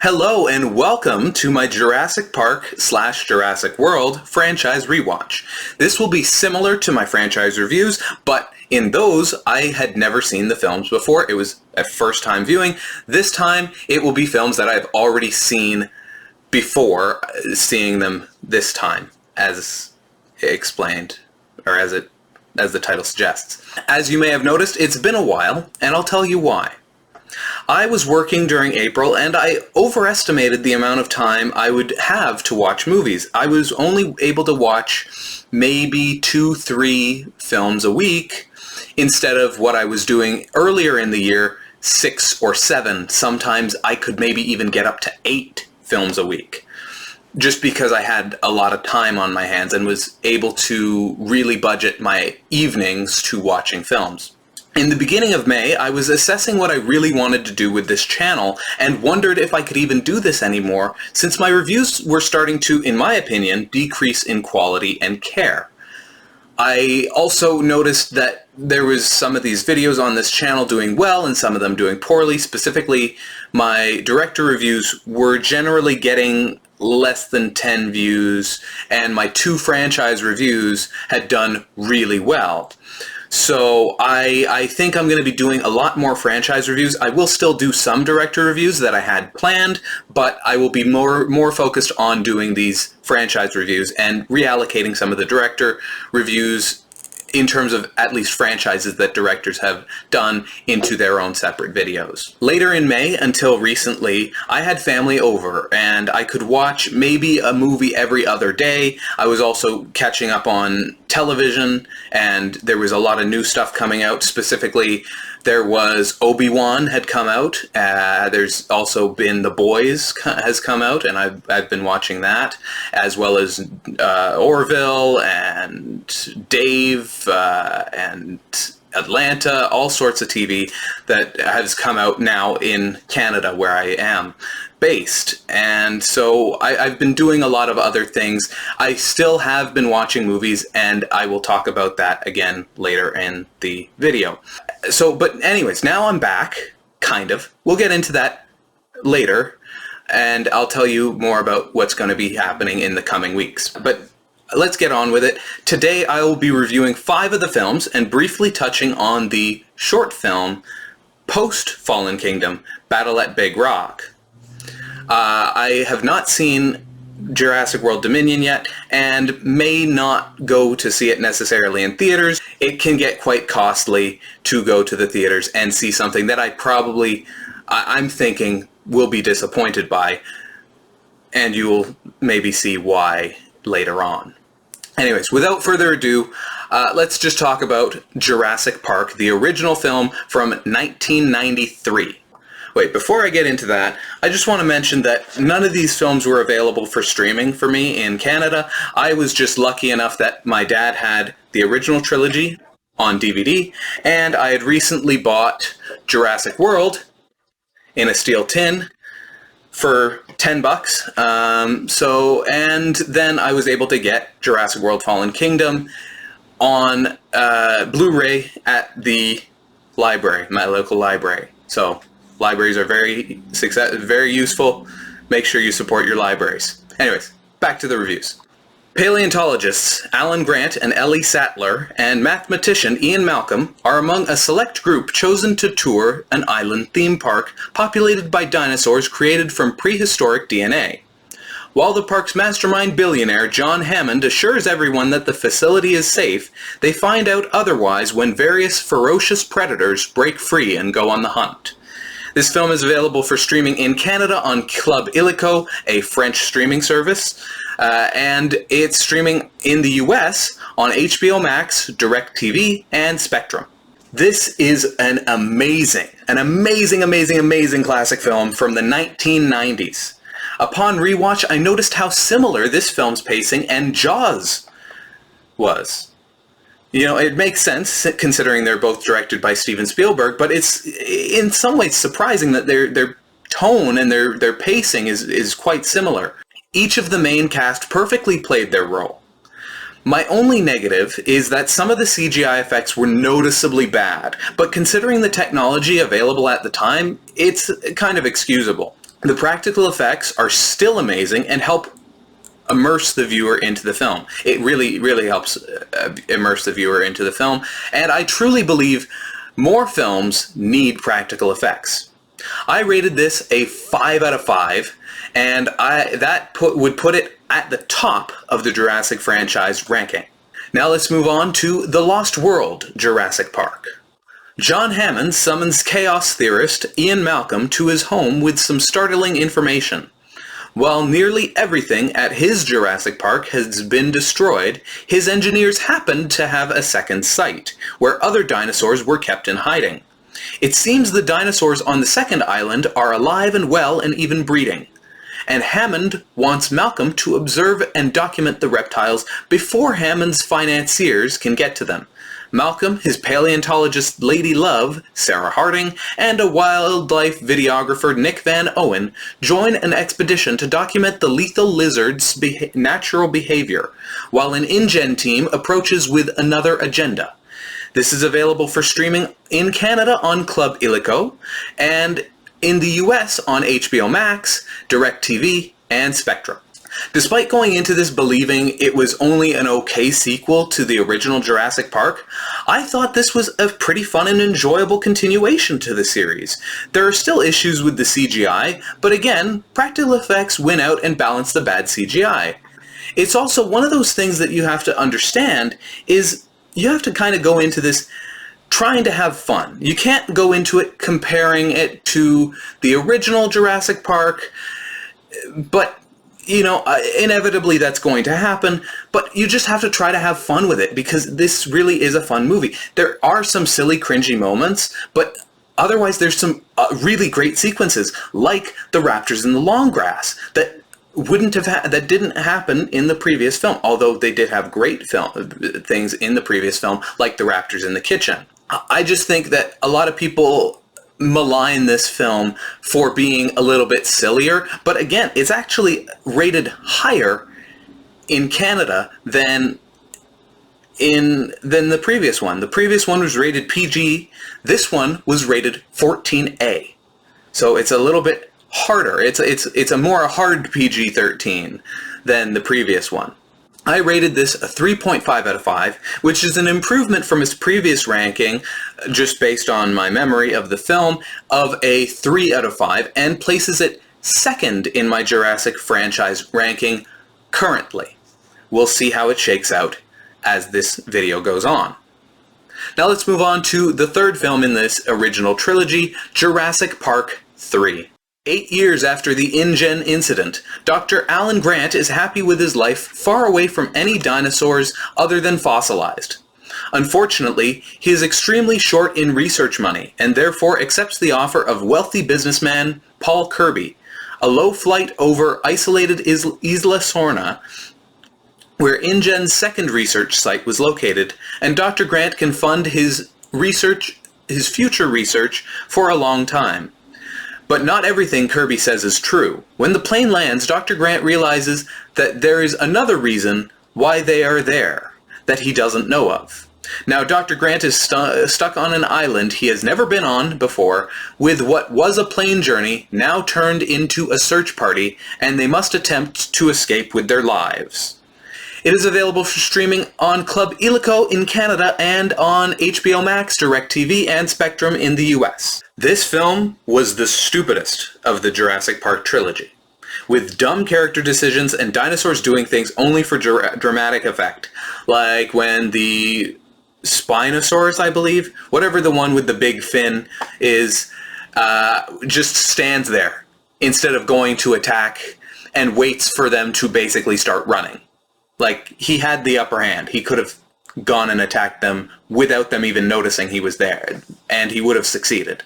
Hello and welcome to my Jurassic Park / Jurassic World franchise rewatch. This will be similar to my franchise reviews, but in those I had never seen the films before. It was a first time viewing. This time it will be films that I've already seen before seeing them this time, as explained, or as the title suggests. As you may have noticed, it's been a while, and I'll tell you why. I was working during April, and I overestimated the amount of time I would have to watch movies. I was only able to watch maybe 2-3 films a week, instead of what I was doing earlier in the year, 6 or 7. Sometimes I could maybe even get up to 8 films a week, just because I had a lot of time on my hands and was able to really budget my evenings to watching films. In the beginning of May, I was assessing what I really wanted to do with this channel and wondered if I could even do this anymore, since my reviews were starting to, in my opinion, decrease in quality and care. I also noticed that there was some of these videos on this channel doing well and some of them doing poorly. Specifically, my director reviews were generally getting less than 10 views, and my 2 franchise reviews had done really well. So I think I'm going to be doing a lot more franchise reviews. I will still do some director reviews that I had planned, but I will be more focused on doing these franchise reviews and reallocating some of the director reviews in terms of at least franchises that directors have done into their own separate videos. Later in May, until recently, I had family over and I could watch maybe a movie every other day. I was also catching up on television, and there was a lot of new stuff coming out. Specifically, there was Obi-Wan had come out. There's also been The Boys has come out, and I've been watching that, as well as Orville and Dave and Atlanta, all sorts of TV that has come out now in Canada, where I am based. And so I've been doing a lot of other things. I still have been watching movies, and I will talk about that again later in the video. But anyways, now I'm back, kind of. We'll get into that later, and I'll tell you more about what's going to be happening in the coming weeks. But let's get on with it. Today I will be reviewing 5 of the films and briefly touching on the short film post Fallen Kingdom, Battle at Big Rock. I have not seen Jurassic World Dominion yet, and may not go to see it necessarily in theaters. It can get quite costly to go to the theaters and see something that I'm thinking will be disappointed by, and you will maybe see why later on. Anyways, without further ado, let's just talk about Jurassic Park, the original film from 1993. Wait, before I get into that, I just want to mention that none of these films were available for streaming for me in Canada. I was just lucky enough that my dad had the original trilogy on DVD, and I had recently bought Jurassic World in a steel tin for $10. And then I was able to get Jurassic World Fallen Kingdom on Blu-ray at the library, my local library. So libraries are very useful. Make sure you support your libraries. Anyways, back to the reviews. Paleontologists Alan Grant and Ellie Sattler and mathematician Ian Malcolm are among a select group chosen to tour an island theme park populated by dinosaurs created from prehistoric DNA. While the park's mastermind billionaire John Hammond assures everyone that the facility is safe, they find out otherwise when various ferocious predators break free and go on the hunt. This film is available for streaming in Canada on Club Illico, a French streaming service, and it's streaming in the US on HBO Max, DirecTV, and Spectrum. This is an amazing classic film from the 1990s. Upon rewatch, I noticed how similar this film's pacing and Jaws was. You know, it makes sense considering they're both directed by Steven Spielberg, but it's in some ways surprising that their tone and their pacing is quite similar. Each of the main cast perfectly played their role. My only negative is that some of the CGI effects were noticeably bad, but considering the technology available at the time, it's kind of excusable. the practical effects are still amazing and help immerse the viewer into the film. It really, really helps immerse the viewer into the film, and I truly believe more films need practical effects. I rated this a 5 out of 5, and would put it at the top of the Jurassic franchise ranking. Now let's move on to The Lost World, Jurassic Park. John Hammond summons chaos theorist Ian Malcolm to his home with some startling information. While nearly everything at his Jurassic Park has been destroyed, his engineers happened to have a second site, where other dinosaurs were kept in hiding. It seems the dinosaurs on the second island are alive and well and even breeding, and Hammond wants Malcolm to observe and document the reptiles before Hammond's financiers can get to them. Malcolm, his paleontologist Lady Love, Sarah Harding, and a wildlife videographer Nick Van Owen join an expedition to document the lethal lizard's natural behavior, while an InGen team approaches with another agenda. This is available for streaming in Canada on Club Illico, and in the US on HBO Max, DirecTV, and Spectrum. Despite going into this believing it was only an okay sequel to the original Jurassic Park, I thought this was a pretty fun and enjoyable continuation to the series. There are still issues with the CGI, but again, practical effects win out and balance the bad CGI. It's also one of those things that you have to understand is you have to kind of go into this trying to have fun. You can't go into it comparing it to the original Jurassic Park, but inevitably that's going to happen, but you just have to try to have fun with it because this really is a fun movie. There are some silly, cringy moments, but otherwise there's some really great sequences, like the raptors in the long grass that didn't happen in the previous film, although they did have great things in the previous film, like the raptors in the kitchen. I just think that a lot of people malign this film for being a little bit sillier, but again, it's actually rated higher in Canada than the previous one. The previous one was rated PG. This one was rated 14A. So it's a little bit harder. It's a more hard PG-13 than the previous one. I rated this a 3.5 out of 5, which is an improvement from its previous ranking, just based on my memory of the film, of a 3 out of 5, and places it second in my Jurassic franchise ranking currently. We'll see how it shakes out as this video goes on. Now let's move on to the third film in this original trilogy, Jurassic Park 3. 8 years after the InGen incident, Dr. Alan Grant is happy with his life far away from any dinosaurs other than fossilized. Unfortunately, he is extremely short in research money and therefore accepts the offer of wealthy businessman Paul Kirby, a low flight over isolated Isla Sorna, where InGen's second research site was located, and Dr. Grant can fund his future research for a long time. But not everything Kirby says is true. When the plane lands, Dr. Grant realizes that there is another reason why they are there that he doesn't know of. Now, Dr. Grant is stuck on an island he has never been on before, with what was a plane journey now turned into a search party, and they must attempt to escape with their lives. It is available for streaming on Club Illico in Canada and on HBO Max, DirecTV, and Spectrum in the US. This film was the stupidest of the Jurassic Park trilogy, with dumb character decisions and dinosaurs doing things only for dramatic effect, like when the Spinosaurus, I believe, whatever the one with the big fin is, just stands there instead of going to attack and waits for them to basically start running. Like, he had the upper hand. He could have gone and attacked them without them even noticing he was there, and he would have succeeded.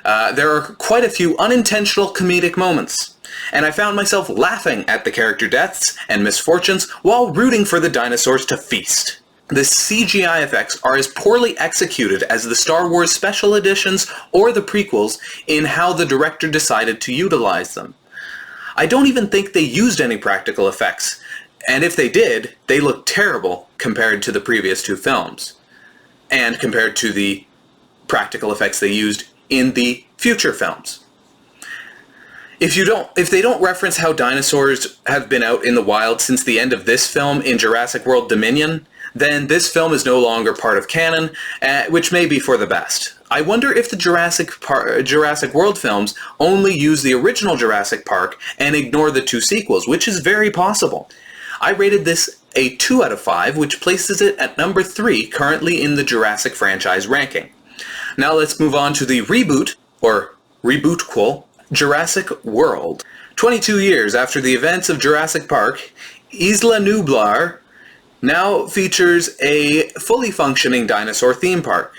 There are quite a few unintentional comedic moments, and I found myself laughing at the character deaths and misfortunes while rooting for the dinosaurs to feast. The CGI effects are as poorly executed as the Star Wars special editions or the prequels in how the director decided to utilize them. I don't even think they used any practical effects, and if they did, they look terrible compared to the previous two films, and compared to the practical effects they used in the future films. If they don't reference how dinosaurs have been out in the wild since the end of this film in Jurassic World Dominion, then this film is no longer part of canon, which may be for the best. I wonder if the Jurassic World films only use the original Jurassic Park and ignore the two sequels, which is very possible. I rated this a 2 out of 5, which places it at number 3 currently in the Jurassic franchise ranking. Now let's move on to the reboot, or rebootquel, Jurassic World. 22 years after the events of Jurassic Park, Isla Nublar now features a fully functioning dinosaur theme park,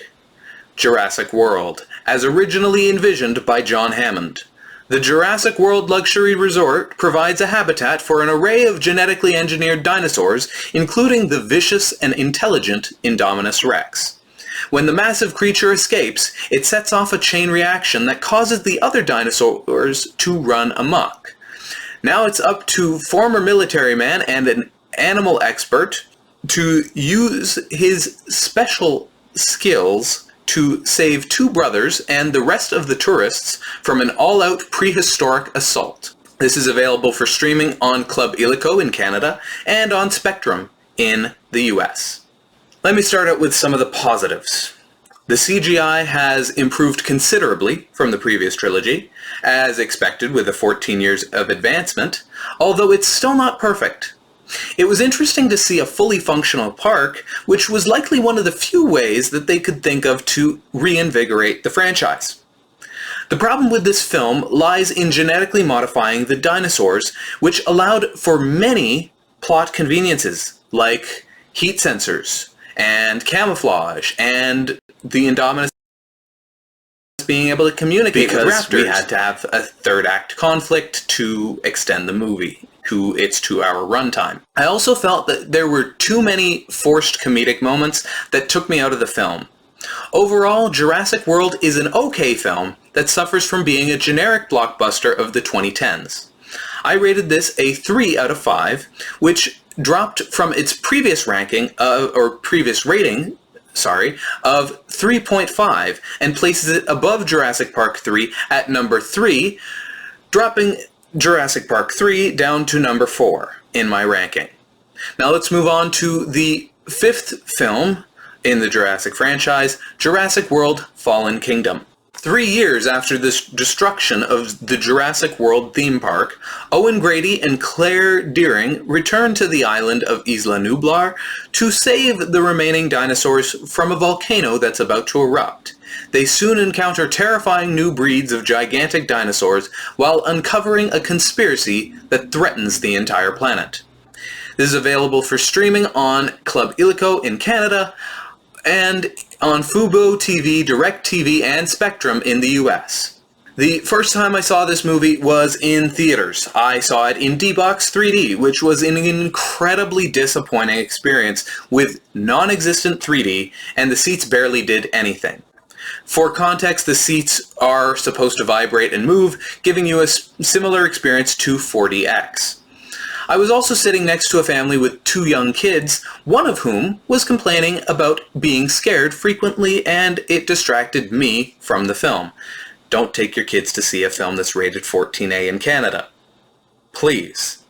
Jurassic World, as originally envisioned by John Hammond. The Jurassic World Luxury Resort provides a habitat for an array of genetically engineered dinosaurs, including the vicious and intelligent Indominus Rex. When the massive creature escapes, it sets off a chain reaction that causes the other dinosaurs to run amok. Now it's up to former military man and an animal expert to use his special skills to save 2 brothers and the rest of the tourists from an all-out prehistoric assault. This is available for streaming on Club Illico in Canada and on Spectrum in the US. Let me start out with some of the positives. The CGI has improved considerably from the previous trilogy, as expected with the 14 years of advancement, although it's still not perfect. It was interesting to see a fully functional park, which was likely one of the few ways that they could think of to reinvigorate the franchise. The problem with this film lies in genetically modifying the dinosaurs, which allowed for many plot conveniences, like heat sensors, and camouflage, and the Indominus being able to communicate with raptors. We had to have a third act conflict to extend the movie to its 2-hour runtime. I also felt that there were too many forced comedic moments that took me out of the film. Overall, Jurassic World is an okay film that suffers from being a generic blockbuster of the 2010s. I rated this a 3 out of 5, which dropped from its previous rating of 3.5 and places it above Jurassic Park 3 at number 3, dropping Jurassic Park 3 down to number 4 in my ranking. Now let's move on to the 5th film in the Jurassic franchise, Jurassic World Fallen Kingdom. 3 years after the destruction of the Jurassic World theme park, Owen Grady and Claire Dearing return to the island of Isla Nublar to save the remaining dinosaurs from a volcano that's about to erupt. They soon encounter terrifying new breeds of gigantic dinosaurs while uncovering a conspiracy that threatens the entire planet. This is available for streaming on Club Illico in Canada and on Fubo TV, DirecTV, and Spectrum in the US. The first time I saw this movie was in theaters. I saw it in D-Box 3D, which was an incredibly disappointing experience with non-existent 3D, and the seats barely did anything. For context, the seats are supposed to vibrate and move, giving you a similar experience to 4DX. I was also sitting next to a family with 2 young kids, one of whom was complaining about being scared frequently, and it distracted me from the film. Don't take your kids to see a film that's rated 14A in Canada. Please.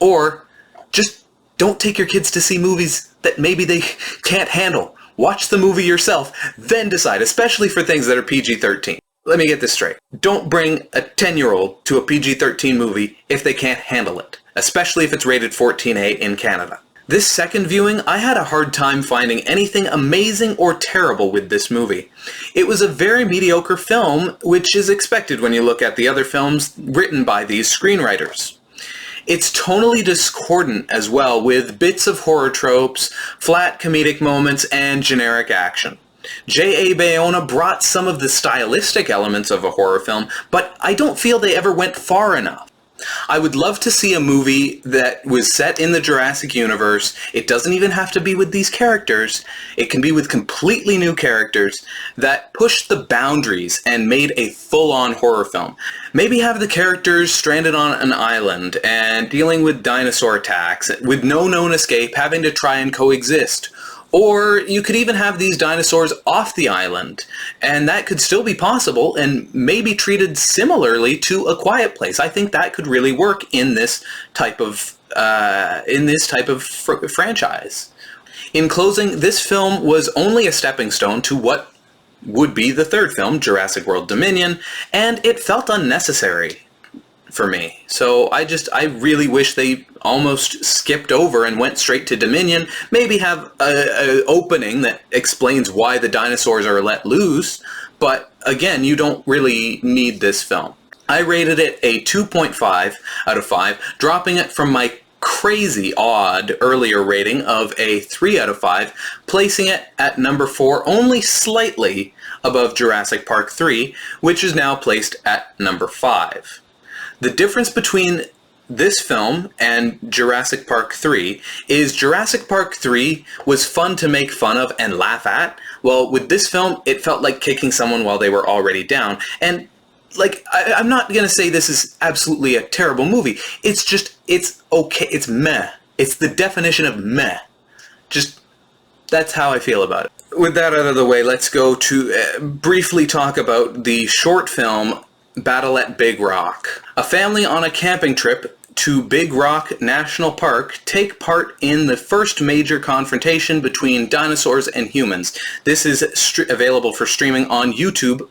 Or just don't take your kids to see movies that maybe they can't handle. Watch the movie yourself, then decide, especially for things that are PG-13. Let me get this straight. Don't bring a 10-year-old to a PG-13 movie if they can't handle it, especially if it's rated 14A in Canada. This second viewing, I had a hard time finding anything amazing or terrible with this movie. It was a very mediocre film, which is expected when you look at the other films written by these screenwriters. It's tonally discordant as well, with bits of horror tropes, flat comedic moments, and generic action. J.A. Bayona brought some of the stylistic elements of a horror film, but I don't feel they ever went far enough. I would love to see a movie that was set in the Jurassic universe. It doesn't even have to be with these characters. It can be with completely new characters that pushed the boundaries and made a full-on horror film. Maybe have the characters stranded on an island and dealing with dinosaur attacks with no known escape, having to try and coexist. Or you could even have these dinosaurs off the island, and that could still be possible and maybe treated similarly to A Quiet Place. I think that could really work in this type of franchise. In closing, this film was only a stepping stone to what would be the third film, Jurassic World Dominion, and it felt unnecessary for me. So I really wish they almost skipped over and went straight to Dominion. Maybe have a opening that explains why the dinosaurs are let loose, but again, you don't really need this film. I rated it a 2.5 out of 5, dropping it from my crazy odd earlier rating of a 3 out of 5, placing it at number 4, only slightly above Jurassic Park 3, which is now placed at number 5. The difference between this film and Jurassic Park 3 is Jurassic Park 3 was fun to make fun of and laugh at. Well, with this film, it felt like kicking someone while they were already down. And like, I'm not going to say this is absolutely a terrible movie. It's just, it's okay. It's meh. It's the definition of meh. Just, that's how I feel about it. With that out of the way, let's go to briefly talk about the short film Battle at Big Rock. A family on a camping trip to Big Rock National Park take part in the first major confrontation between dinosaurs and humans. This is available for streaming on YouTube,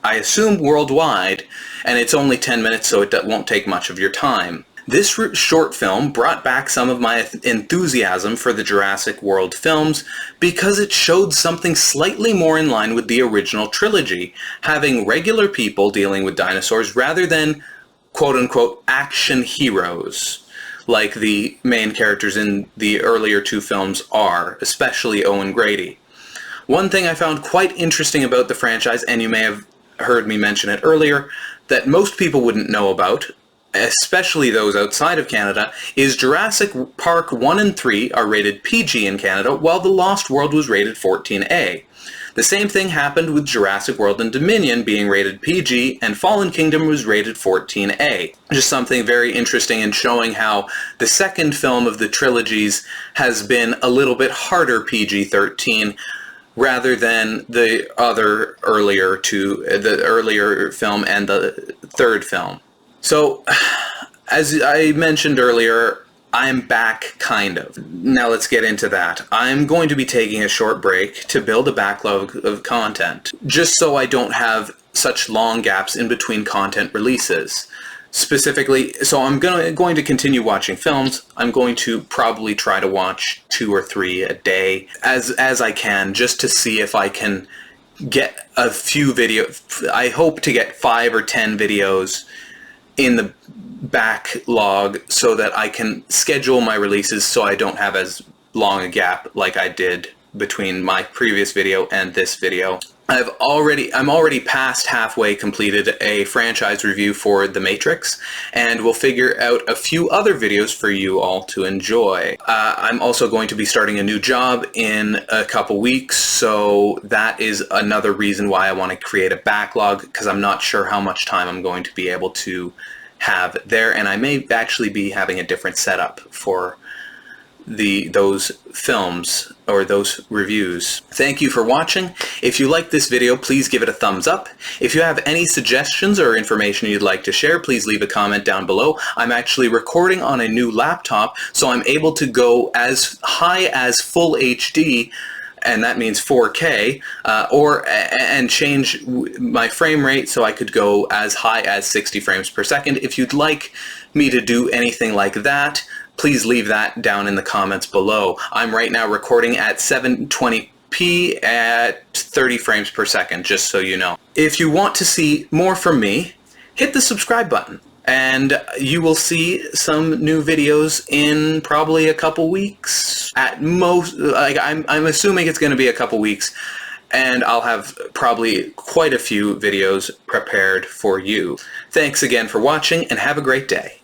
I assume worldwide, and it's only 10 minutes, so it won't take much of your time. This short film brought back some of my enthusiasm for the Jurassic World films because it showed something slightly more in line with the original trilogy, having regular people dealing with dinosaurs rather than quote-unquote action heroes, like the main characters in the earlier two films are, especially Owen Grady. One thing I found quite interesting about the franchise, and you may have heard me mention it earlier, that most people wouldn't know about, especially those outside of Canada, is Jurassic Park 1 and 3 are rated PG in Canada, while The Lost World was rated 14A. The same thing happened with Jurassic World and Dominion being rated PG, and Fallen Kingdom was rated 14A. Just something very interesting in showing how the second film of the trilogies has been a little bit harder PG-13, rather than the earlier film and the third film. So, as I mentioned earlier, I'm back, kind of. Now let's get into that. I'm going to be taking a short break to build a backlog of content, just so I don't have such long gaps in between content releases. Specifically, so I'm going to continue watching films. I'm going to probably try to watch 2 or 3 a day, as I can, just to see if I can get a few videos. I hope to get 5 or 10 videos in the backlog so that I can schedule my releases so I don't have as long a gap like I did between my previous video and this video. I'm already past halfway completed a franchise review for The Matrix, and we'll figure out a few other videos for you all to enjoy. I'm also going to be starting a new job in a couple weeks, so that is another reason why I want to create a backlog, because I'm not sure how much time I'm going to be able to have there, and I may actually be having a different setup for those films or those reviews. Thank you for watching. If you like this video, please give it a thumbs up. If you have any suggestions or information you'd like to share, please leave a comment down below. I'm actually recording on a new laptop, so I'm able to go as high as full HD, and that means 4K, and change my frame rate so I could go as high as 60 frames per second. If you'd like me to do anything like that, please leave that down in the comments below. I'm right now recording at 720p at 30 frames per second, just so you know. If you want to see more from me, hit the subscribe button, and you will see some new videos in probably a couple weeks. At most, like I'm assuming it's going to be a couple weeks, and I'll have probably quite a few videos prepared for you. Thanks again for watching, and have a great day.